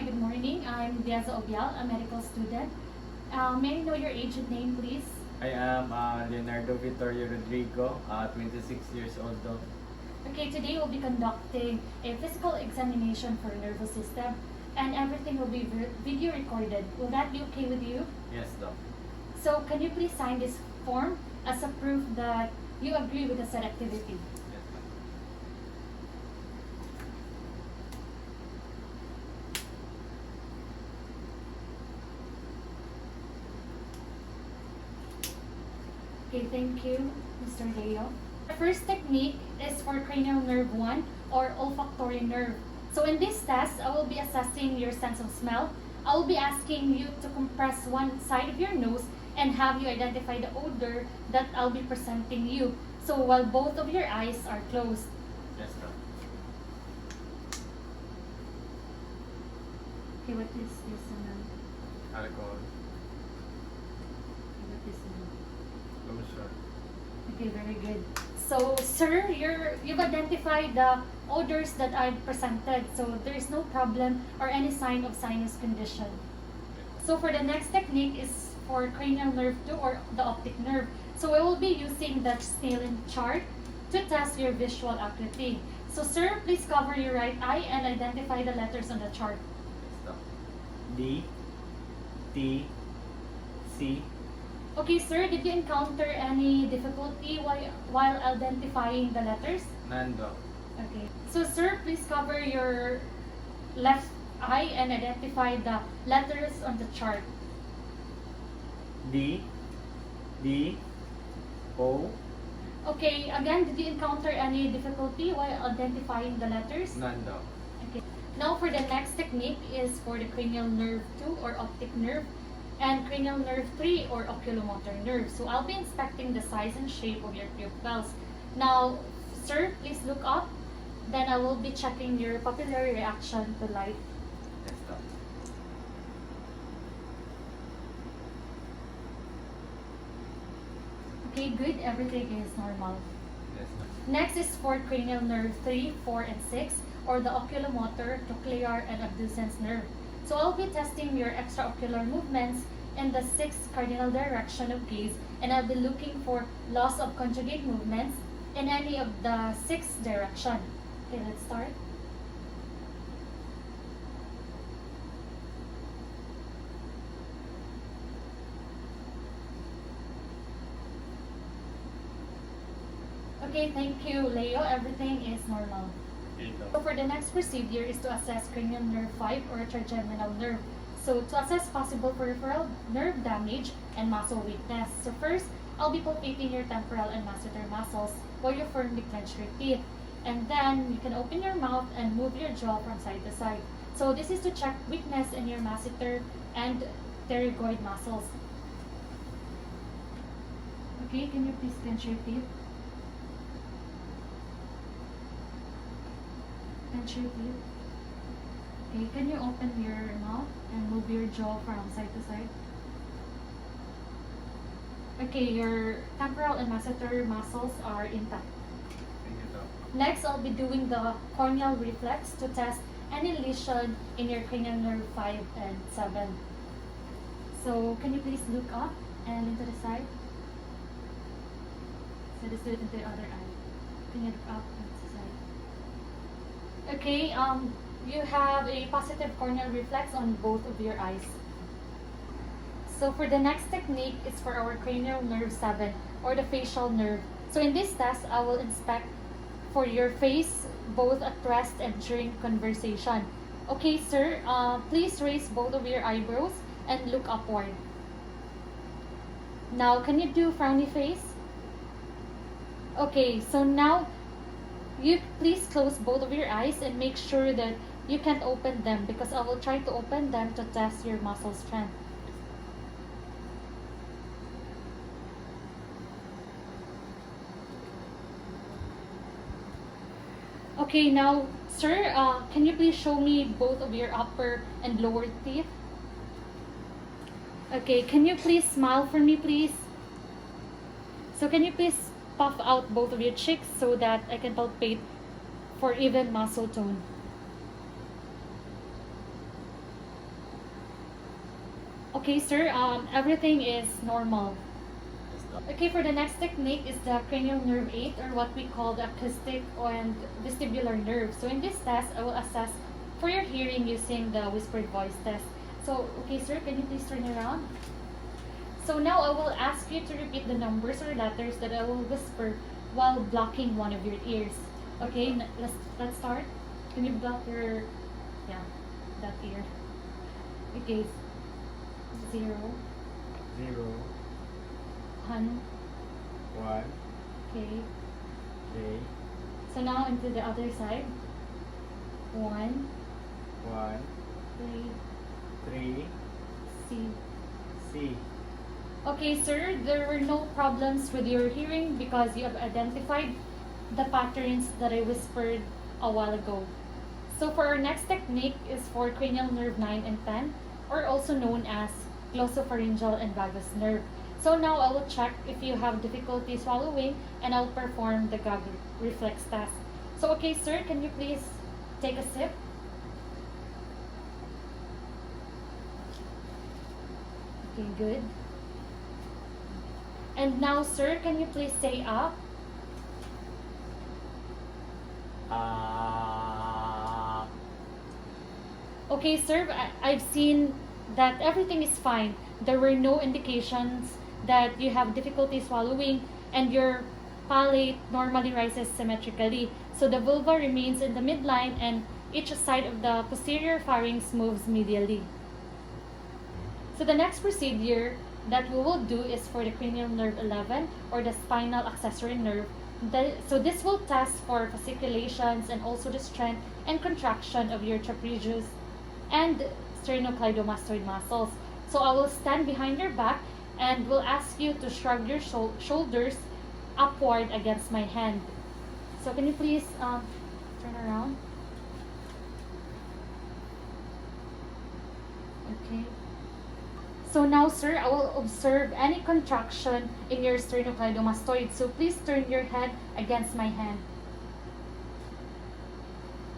good morning. I'm Diaza Obial, a medical student. May I know your age and name, please? I am Leonardo Vittorio Rodrigo, 26 years old though. Okay, today we'll be conducting a physical examination for nervous system, and everything will be video recorded. Will that be okay with you? Yes, doc. So, can you please sign this form as a proof that you agree with the said activity? Yes, doc. Okay, thank you, Mr. Leo. The first technique is for cranial nerve 1 or olfactory nerve. So in this test, I will be assessing your sense of smell. I will be asking you to compress one side of your nose and have you identify the odor that I'll be presenting you. So while both of your eyes are closed. Yes, doc. Okay, what is this? Alcohol. What is Lotion. Okay, very good. So, sir, you've identified the odors that I've presented. So, there is no problem or any sign of sinus condition. So, for the next technique is for cranial nerve 2 or the optic nerve. So, I will be using the Snellen chart to test your visual acuity. So, sir, please cover your right eye and identify the letters on the chart. Yes, doc. D, T, C. Okay, sir, did you encounter any difficulty while identifying the letters? None, doc. Okay. So, sir, please cover your left eye and identify the letters on the chart. D, D, O. Okay, again, did you encounter any difficulty while identifying the letters? None, doc. Okay. Now, for the next technique is for the cranial nerve 2 or optic nerve and cranial nerve 3 or oculomotor nerve. So, I'll be inspecting the size and shape of your pupils. Now, sir, please look up. Then I will be checking your pupillary reaction to light. Yes, doc. Okay, good. Everything is normal. Yes, doc. Next is for cranial nerve 3, 4, and 6 or the oculomotor, trochlear, and abducens nerve. So I'll be testing your extraocular movements in the 6th cardinal direction of gaze, and I'll be looking for loss of conjugate movements in any of the 6th direction. Okay, let's start. Okay, thank you, Leo. Everything is normal. Okay, So doc. for the next procedure is to assess cranial nerve 5 or trigeminal nerve. So to assess possible peripheral nerve damage and muscle weakness. So first, I'll be palpating your temporal and masseter muscles while you firmly clench your teeth. And then you can open your mouth and move your jaw from side to side. So this is to check weakness in your masseter and pterygoid muscles. Okay, can you please clench your teeth? Clench your teeth. Okay, can you open your mouth and move your jaw from side to side? Okay, your temporal and masseter muscles are intact. Thank you, doc. Next, I'll be doing the corneal reflex to test any lesion in your cranial nerve 5 and 7. So, can you please look up and into the side? So, just do it into the other eye. Can you look up and to the side? Okay, you have a positive corneal reflex on both of your eyes. So, for the next technique is for our cranial nerve 7 or the facial nerve. So, in this test, I will inspect for your face both at rest and during conversation. Okay, sir, please raise both of your eyebrows and look upward. Now, can you do frowny face? Okay, so now you please close both of your eyes and make sure that you can't open them because I will try to open them to test your muscle strength. Okay, now, sir, can you please show me both of your upper and lower teeth? Okay, can you please smile for me, please? So can you please puff out both of your cheeks so that I can palpate for even muscle tone? Okay, sir, everything is normal. Stop. Okay, for the next technique is the cranial nerve 8, or what we call the acoustic and vestibular nerve. So in this test, I will assess for your hearing using the whispered voice test. So, okay, sir, can you please turn around? So now I will ask you to repeat the numbers or letters that I will whisper while blocking one of your ears. Okay, let's start. Can you block your, yeah, that ear? Okay, 0, 0, 1, 1, okay. K, So now into the other side. 1, 1, 3, 3, C. C. Okay, sir, there were no problems with your hearing because you have identified the patterns that I whispered a while ago. So for our next technique is for cranial nerve 9 and 10, or also known as glossopharyngeal and vagus nerve. So now I will check if you have difficulty swallowing, and I'll perform the gag reflex test. So okay, sir, can you please take a sip? Okay, good. And now, sir, can you please say up? Okay, sir, I've seen that everything is fine. There were no indications that you have difficulty swallowing, and your palate normally rises symmetrically. So the vulva remains in the midline, and each side of the posterior pharynx moves medially. So the next procedure that we will do is for the cranial nerve 11, or the spinal accessory nerve. So this will test for fasciculations and also the strength and contraction of your trapezius and sternocleidomastoid muscles. So I will stand behind your back and will ask you to shrug your shoulders upward against my hand. So can you please turn around? Okay. So now, sir, I will observe any contraction in your sternocleidomastoid. So please turn your head against my hand.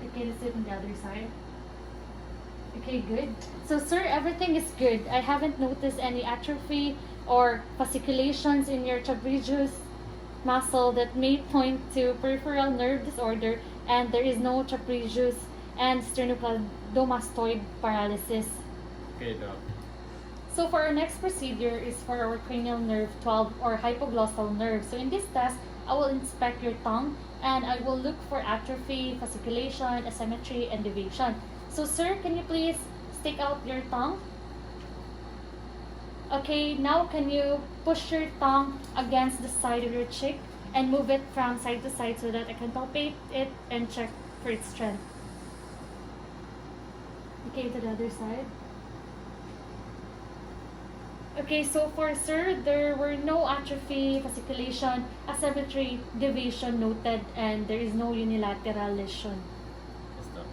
Okay, let's sit on the other side. Okay, good. So, sir, everything is good. I haven't noticed any atrophy or fasciculations in your trapezius muscle that may point to peripheral nerve disorder, and there is no trapezius and sternocleidomastoid paralysis. Okay, Doc. So for our next procedure is for our cranial nerve 12, or hypoglossal nerve. So in this test, I will inspect your tongue and I will look for atrophy, fasciculation, asymmetry, and deviation. So sir, can you please stick out your tongue? Okay, now can you push your tongue against the side of your cheek and move it from side to side so that I can palpate it and check for its strength. Okay, to the other side. Okay, so for sir, there were no atrophy, fasciculation, asymmetry, deviation noted, and there is no unilateral lesion. Stop.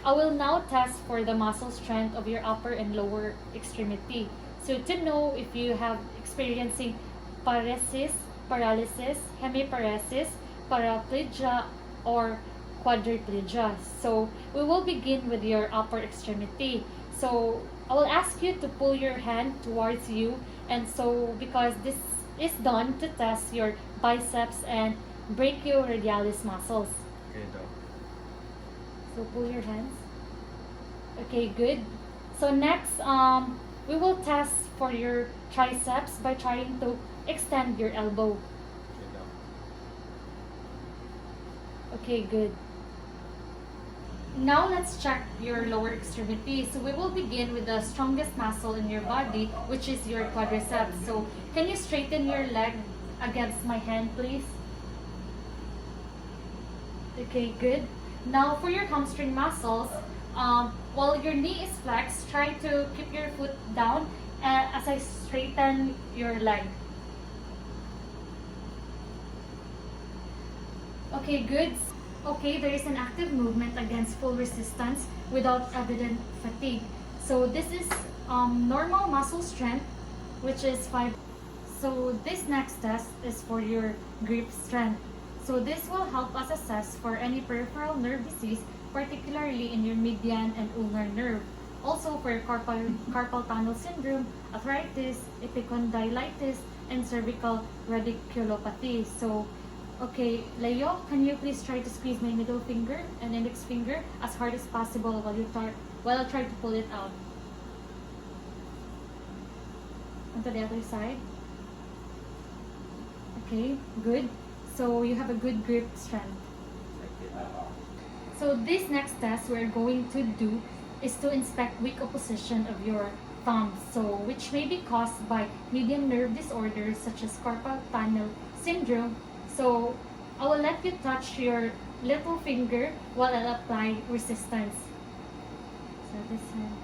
I will now test for the muscle strength of your upper and lower extremity. So to know if you have experiencing paresis, paralysis, hemiparesis, paraplegia, or quadriplegia. So we will begin with your upper extremity. So I will ask you to pull your hand towards you, and so because this is done to test your biceps and brachioradialis muscles. Okay, Doc. So pull your hands. Okay, good. So next, we will test for your triceps by trying to extend your elbow. Okay, Doc. Okay, good. Now let's check your lower extremity. So we will begin with the strongest muscle in your body, which is your quadriceps. So can you straighten your leg against my hand, please? Okay, good. Now for your hamstring muscles, while your knee is flexed, try to keep your foot down as I straighten your leg. Okay, good. Okay, there is an active movement against full resistance without evident fatigue. So this is normal muscle strength, which is 5. So this next test is for your grip strength. So this will help us assess for any peripheral nerve disease, particularly in your median and ulnar nerve. Also for your carpal tunnel syndrome, arthritis, epicondylitis, and cervical radiculopathy. So, okay, Leo, can you please try to squeeze my middle finger and index finger as hard as possible while I try to pull it out. Onto the other side. Okay, good. So you have a good grip strength. So this next test we're going to do is to inspect weak opposition of your thumb, so which may be caused by median nerve disorders such as carpal tunnel syndrome. So I will let you touch your little finger while I apply resistance. So this hand.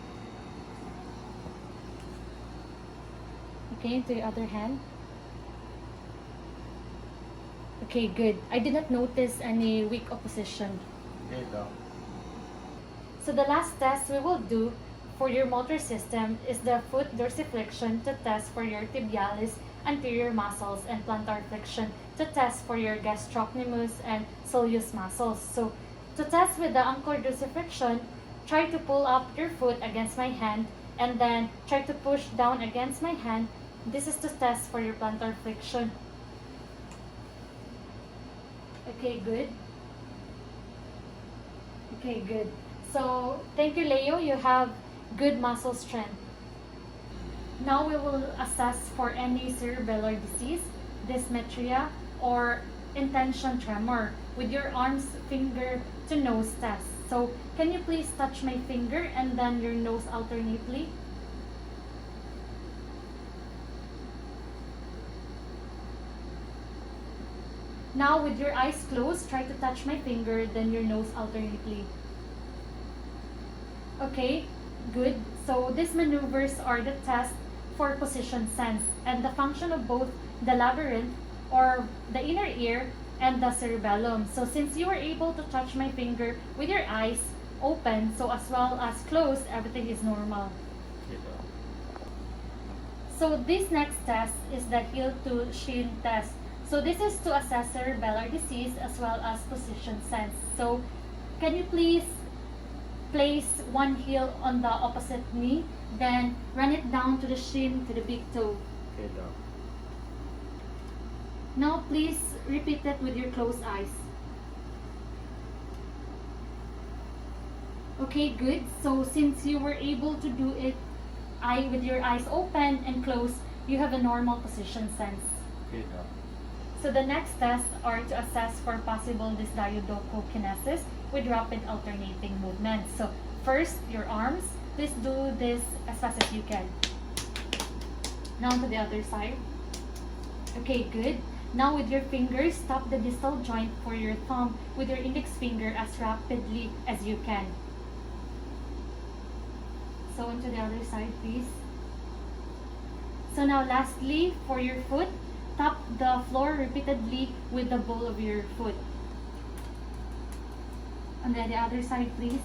Okay, to the other hand. Okay, good. I did not notice any weak opposition. Dito. So the last test we will do for your motor system is the foot dorsiflexion to test for your tibialis anterior muscles and plantar flexion to test for your gastrocnemius and soleus muscles. So to test with the ankle dorsiflexion, try to pull up your foot against my hand and then try to push down against my hand. This is to test for your plantar flexion. Okay, good. Okay, good. So, thank you, Leo. You have good muscle strength. Now we will assess for any cerebellar disease, dysmetria, or intention tremor with your arms, finger to nose test. So, can you please touch my finger and then your nose alternately? Now, with your eyes closed, try to touch my finger, then your nose alternately. Okay, good. So, these maneuvers are the test for position sense and the function of both the labyrinth or the inner ear and the cerebellum. So, since you were able to touch my finger with your eyes open, so as well as closed, everything is normal. Dito. So, this next test is the heel to shin test. So this is to assess cerebellar disease as well as position sense. So can you please place one heel on the opposite knee, then run it down to the shin to the big toe. Dito. Now please repeat it with your closed eyes. Okay, good. So since you were able to do it with your eyes open and closed, you have a normal position sense. Dito. So the next tests are to assess for possible dysdiadochokinesis with rapid alternating movements. So first, your arms. Please do this as fast as you can. Now to the other side. Okay, good. Now with your fingers, tap the distal joint for your thumb with your index finger as rapidly as you can. So onto the other side, please. So now lastly, for your foot, tap the floor repeatedly with the ball of your foot. And then the other side, please.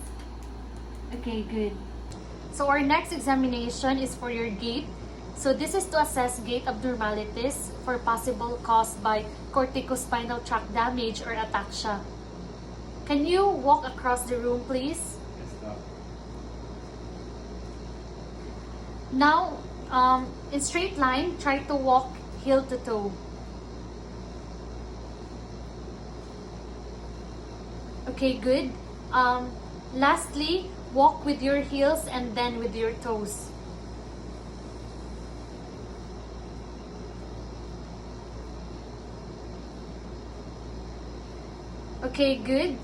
Okay, good. So our next examination is for your gait. So this is to assess gait abnormalities for possible caused by corticospinal tract damage or ataxia. Can you walk across the room, please? Yes, Now, in straight line, try to walk heel to toe. Okay, good. Lastly, walk with your heels and then with your toes. Okay, good.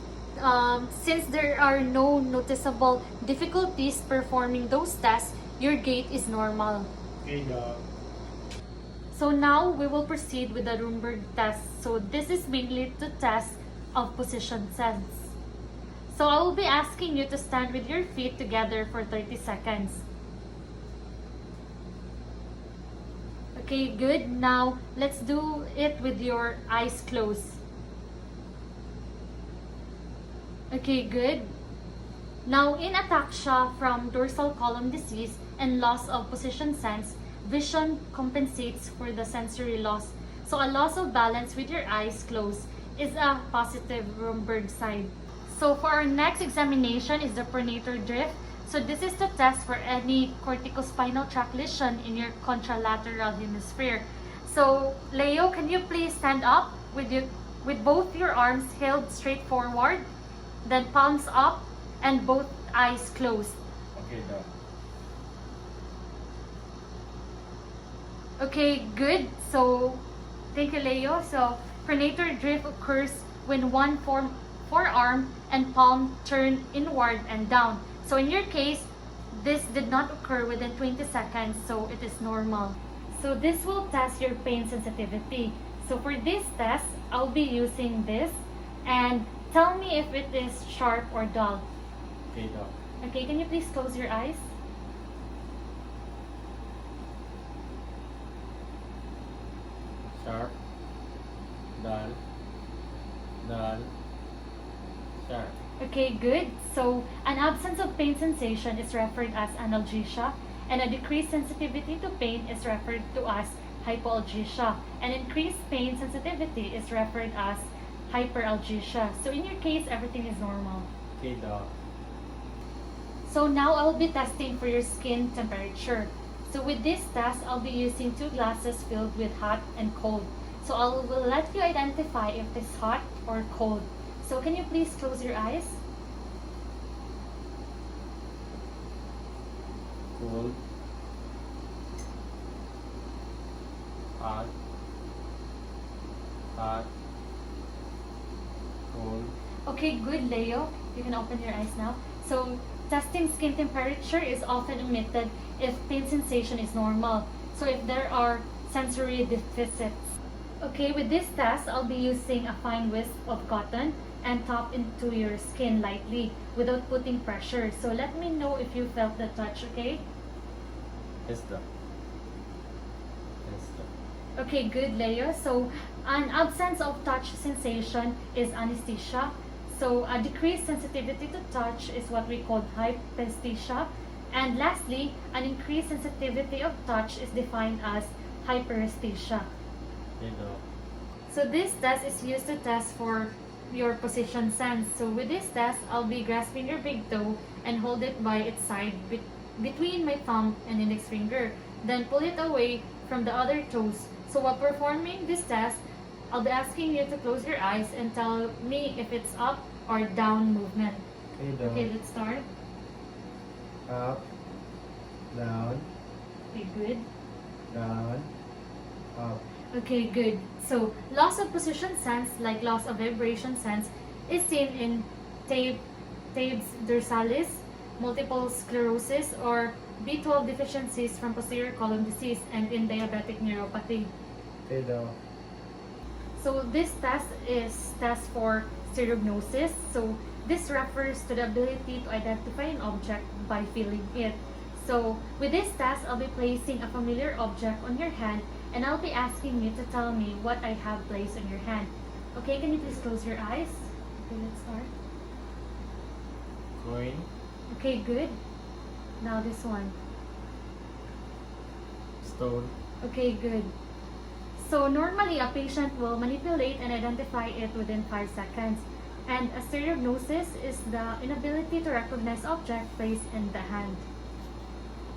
Since there are no noticeable difficulties performing those tests, your gait is normal. Okay, So now we will proceed with the Rumberg test. So this is mainly to test of position sense. So I will be asking you to stand with your feet together for 30 seconds. Okay, good. Now let's do it with your eyes closed. Okay, good. Now in ataxia from dorsal column disease and loss of position sense, vision compensates for the sensory loss. So a loss of balance with your eyes closed is a positive Rumberg sign. So for our next examination is the Pronator Drift. So this is to test for any corticospinal tract lesion in your contralateral hemisphere. So Leo, can you please stand up with both your arms held straight forward, then palms up and both eyes closed. Okay, Doc. Okay, good. So thank you, Leo. So pronator drift occurs when one forearm and palm turn inward and down. So in your case, this did not occur within 20 seconds, so it is normal. So this will test your pain sensitivity. So for this test, I'll be using this, and tell me if it is sharp or dull. Okay, Doc. Okay, can you please close your eyes? Sharp, dull, dull, sharp. Okay, good. So an absence of pain sensation is referred as analgesia, and a decreased sensitivity to pain is referred to as hypoalgesia, and increased pain sensitivity is referred as hyperalgesia. So in your case, everything is normal. Okay, Doc. So now I'll be testing for your skin temperature. So with this test, I'll be using 2 glasses filled with hot and cold. So I will let you identify if it's hot or cold. So can you please close your eyes? Cold, hot, hot, cold. Okay, good, Leo. You can open your eyes now. So testing skin temperature is often omitted if pain sensation is normal. So if there are sensory deficits. Okay, with this test, I'll be using a fine wisp of cotton and tap into your skin lightly without putting pressure. So let me know if you felt the touch, okay? Yes, Doc. Yes, Doc. Okay, good, Leo. So an absence of touch sensation is anesthesia. So a decreased sensitivity to touch is what we call hypesthesia. And lastly, an increased sensitivity of touch is defined as hyperesthesia. Okay, Doc. So this test is used to test for your position sense. So with this test, I'll be grasping your big toe and hold it by its side between my thumb and index finger. Then pull it away from the other toes. So while performing this test, I'll be asking you to close your eyes and tell me if it's up or down movement. Okay, Doc. Okay, let's start. Up, down, Okay, good. down, up. Okay, good. So, loss of position sense, like loss of vibration sense, is seen in tabes dorsalis, multiple sclerosis, or B12 deficiencies from posterior column disease, and in diabetic neuropathy. Okay, Doc. So, this test is test for stereognosis. So, this refers to the ability to identify an object by feeling it. So, with this test, I'll be placing a familiar object on your hand, and I'll be asking you to tell me what I have placed on your hand. Okay, can you please close your eyes? Okay, let's start. Coin, Okay, good. Now this one. stone, Okay, good. So normally a patient will manipulate and identify it within 5 seconds. And a stereognosis is the inability to recognize object placed in the hand.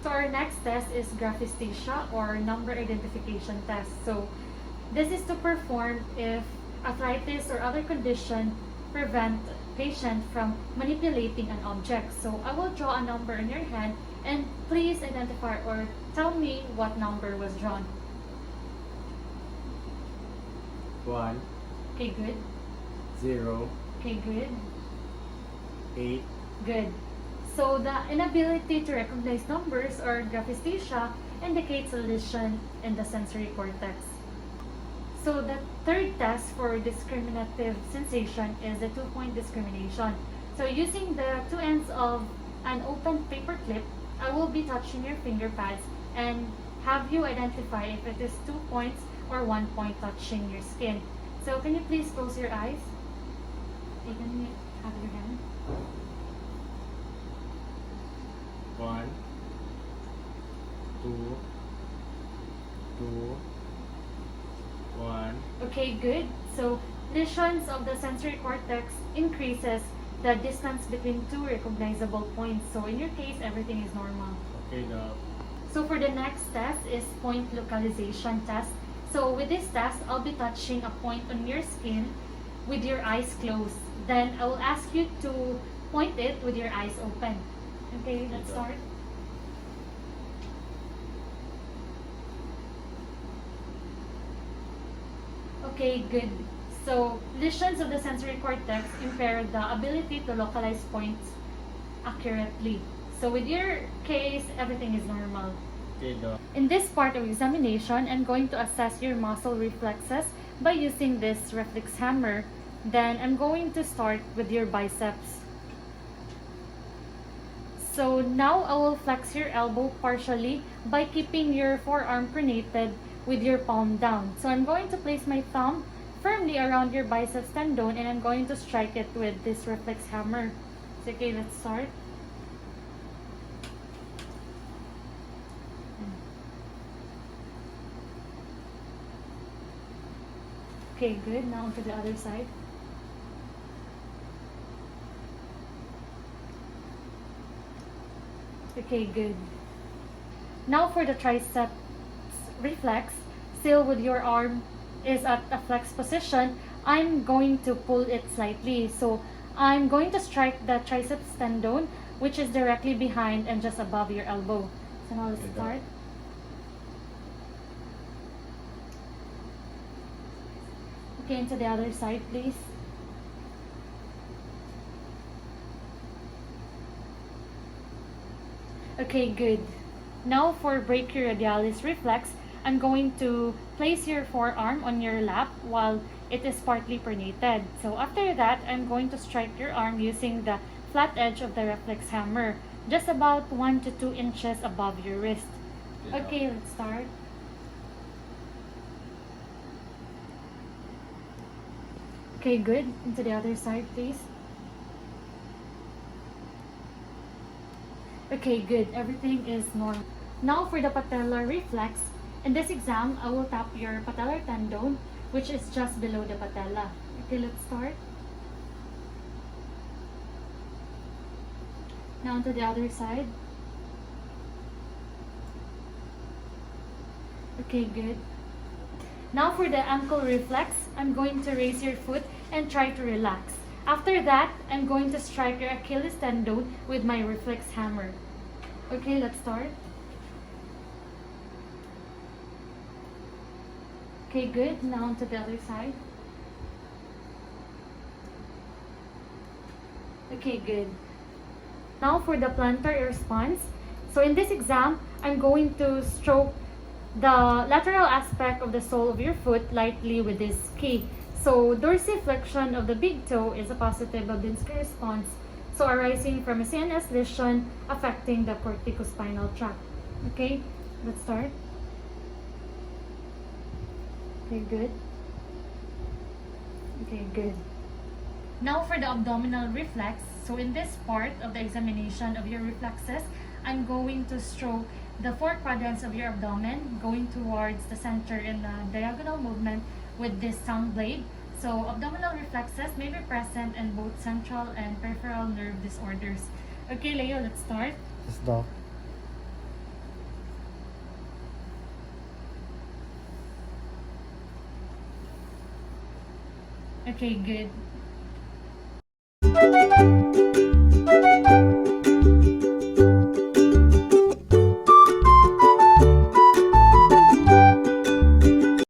So our next test is Graphisticia, or number identification test. So this is to perform if arthritis or other condition prevent patient from manipulating an object. So I will draw a number in your hand, and please identify or tell me what number was drawn. 1, Okay, good. 0, Okay, good. 8, Good. So the inability to recognize numbers, or graphisticia, indicates a lesion in the sensory cortex. So the third test for discriminative sensation is the 2-point discrimination. So using the 2 ends of an open paper clip, I will be touching your finger pads and have you identify if it is 2 points or 1 point touching your skin. So can you please close your eyes? Okay, can you have your hand? 1, 2, 2, 1. Okay, good. So lesions of the sensory cortex increases the distance between two recognizable points. So in your case, everything is normal. Okay, Doc. So for the next test is point localization test. So with this test, I'll be touching a point on your skin with your eyes closed. Then I will ask you to point it with your eyes open. Okay, let's start. Okay, good. So lesions of the sensory cortex impair the ability to localize points accurately. So with your case, everything is normal. Okay, Doc. In this part of examination, I'm going to assess your muscle reflexes by using this reflex hammer. Then I'm going to start with your biceps. So now I will flex your elbow partially by keeping your forearm pronated with your palm down. So I'm going to place my thumb firmly around your biceps tendon and I'm going to strike it with this reflex hammer. So, okay, let's start. Okay, good. Now onto the other side. Okay, good. Now for the triceps reflex, still with your arm is at a flex position, I'm going to pull it slightly. So I'm going to strike the triceps tendon, which is directly behind and just above your elbow. So now let's start. Okay, into the other side, please. Okay, good. Now for Radialis reflex, I'm going to place your forearm on your lap while it is partly pronated. So after that, I'm going to strike your arm using the flat edge of the reflex hammer, just about 1 to 2 inches above your wrist. Okay, let's start. Okay, good. Into the other side, please. Okay, good. Everything is normal. Now for the patellar reflex, in this exam, I will tap your patellar tendon, which is just below the patella. Okay, let's start. Now to the other side. Okay, good. Now for the ankle reflex, I'm going to raise your foot and try to relax. After that, I'm going to strike your Achilles tendon with my reflex hammer. Okay, let's start. Okay, good. Now to the other side. Okay, good. Now for the plantar response. So in this exam, I'm going to stroke the lateral aspect of the sole of your foot lightly with this key. So dorsiflexion of the big toe is a positive Babinski response, so arising from a CNS lesion affecting the corticospinal tract. Okay, let's start. Okay, good. Okay, good. Now for the abdominal reflex. So in this part of the examination of your reflexes, I'm going to stroke the 4 quadrants of your abdomen, going towards the center in a diagonal movement with this tongue blade. So abdominal reflexes may be present in both central and peripheral nerve disorders. Okay, Leo, let's start. Yes, Doc. Okay, good.